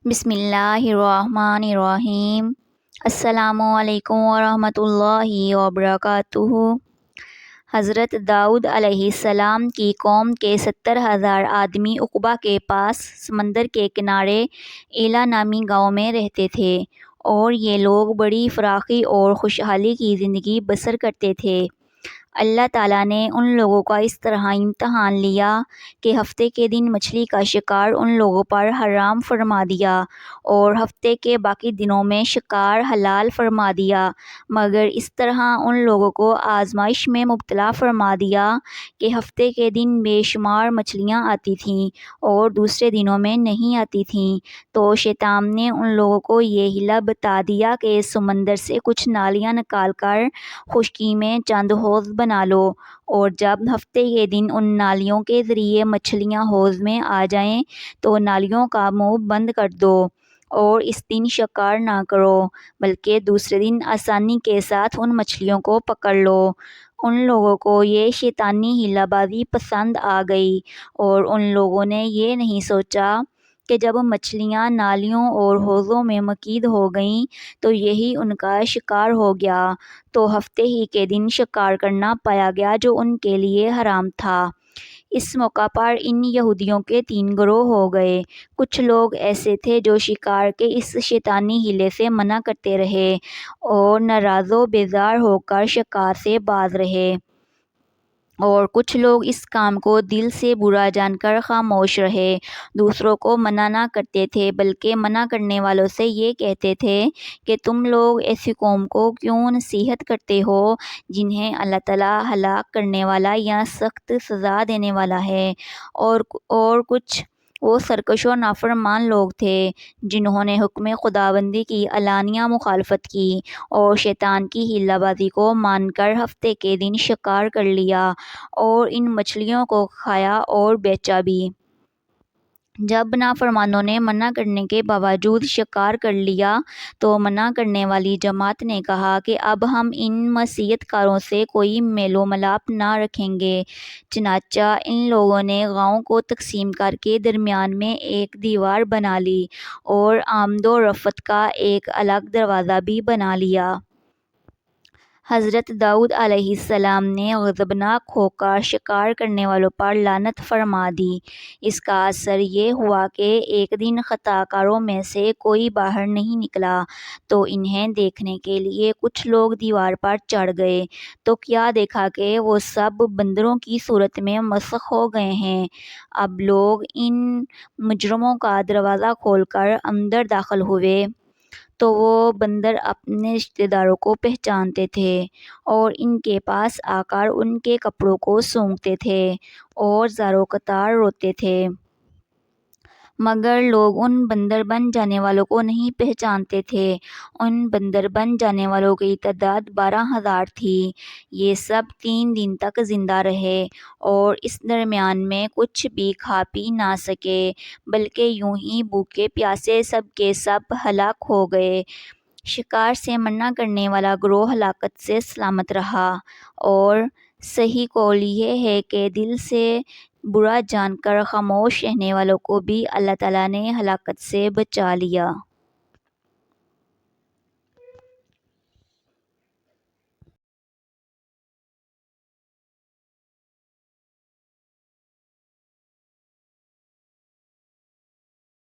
بسم اللہ الرحمن الرحیم۔ السلام علیکم ورحمۃ اللہ وبرکاتہ۔ حضرت داؤد علیہ السلام کی قوم کے 70,000 آدمی عقبہ کے پاس سمندر کے کنارے ایلا نامی گاؤں میں رہتے تھے، اور یہ لوگ بڑی فراخی اور خوشحالی کی زندگی بسر کرتے تھے۔ اللہ تعالیٰ نے ان لوگوں کا اس طرح امتحان لیا کہ ہفتے کے دن مچھلی کا شکار ان لوگوں پر حرام فرما دیا اور ہفتے کے باقی دنوں میں شکار حلال فرما دیا، مگر اس طرح ان لوگوں کو آزمائش میں مبتلا فرما دیا کہ ہفتے کے دن بے شمار مچھلیاں آتی تھیں اور دوسرے دنوں میں نہیں آتی تھیں، تو شیطان نے ان لوگوں کو یہ حیلہ بتا دیا کہ سمندر سے کچھ نالیاں نکال کر خشکی میں چند حوض بنا لو، اور جب ہفتے کے دن ان نالیوں کے ذریعے مچھلیاں حوض میں آ جائیں تو نالیوں کا منہ بند کر دو، اور اس دن شکار نہ کرو بلکہ دوسرے دن آسانی کے ساتھ ان مچھلیوں کو پکڑ لو۔ ان لوگوں کو یہ شیطانی حیلہ بازی پسند آ گئی، اور ان لوگوں نے یہ نہیں سوچا کہ جب مچھلیاں نالیوں اور حوضوں میں مقید ہو گئیں تو یہی ان کا شکار ہو گیا، تو ہفتے ہی کے دن شکار کرنا پایا گیا جو ان کے لیے حرام تھا۔ اس موقع پر ان یہودیوں کے 3 گروہ ہو گئے۔ کچھ لوگ ایسے تھے جو شکار کے اس شیطانی حیلے سے منع کرتے رہے اور ناراض و بیزار ہو کر شکار سے باز رہے، اور کچھ لوگ اس کام کو دل سے برا جان کر خاموش رہے۔ دوسروں کو منع نہ کرتے تھے بلکہ منع کرنے والوں سے یہ کہتے تھے کہ تم لوگ ایسی قوم کو کیوں نصیحت کرتے ہو جنہیں اللہ تعالیٰ ہلاک کرنے والا یا سخت سزا دینے والا ہے، اور کچھ وہ سرکش و نافرمان لوگ تھے جنہوں نے حکم خداوندی کی علانیہ مخالفت کی اور شیطان کی حیلہ بازی کو مان کر ہفتے کے دن شکار کر لیا اور ان مچھلیوں کو کھایا اور بیچا بھی۔ جب نافرمانوں نے منع کرنے کے باوجود شکار کر لیا تو منع کرنے والی جماعت نے کہا کہ اب ہم ان معصیت کاروں سے کوئی میل و ملاپ نہ رکھیں گے، چنانچہ ان لوگوں نے گاؤں کو تقسیم کر کے درمیان میں ایک دیوار بنا لی اور آمد و رفت کا ایک الگ دروازہ بھی بنا لیا۔ حضرت داؤد علیہ السلام نے غضبناک ہو کر شکار کرنے والوں پر لعنت فرما دی۔ اس کا اثر یہ ہوا کہ ایک دن خطا کاروں میں سے کوئی باہر نہیں نکلا، تو انہیں دیکھنے کے لیے کچھ لوگ دیوار پر چڑھ گئے تو کیا دیکھا کہ وہ سب بندروں کی صورت میں مسخ ہو گئے ہیں۔ اب لوگ ان مجرموں کا دروازہ کھول کر اندر داخل ہوئے تو وہ بندر اپنے رشتہ داروں کو پہچانتے تھے اور ان کے پاس آ کر ان کے کپڑوں کو سونگھتے تھے اور زاروں قطار روتے تھے، مگر لوگ ان بندر بن جانے والوں کو نہیں پہچانتے تھے۔ ان بندر بن جانے والوں کی تعداد 12,000 تھی۔ یہ سب 3 دن تک زندہ رہے اور اس درمیان میں کچھ بھی کھا پی نہ سکے، بلکہ یوں ہی بھوکے پیاسے سب کے سب ہلاک ہو گئے۔ شکار سے منع کرنے والا گروہ ہلاکت سے سلامت رہا، اور صحیح قول یہ ہے کہ دل سے برا جان کر خاموش رہنے والوں کو بھی اللہ تعالیٰ نے ہلاکت سے بچا لیا۔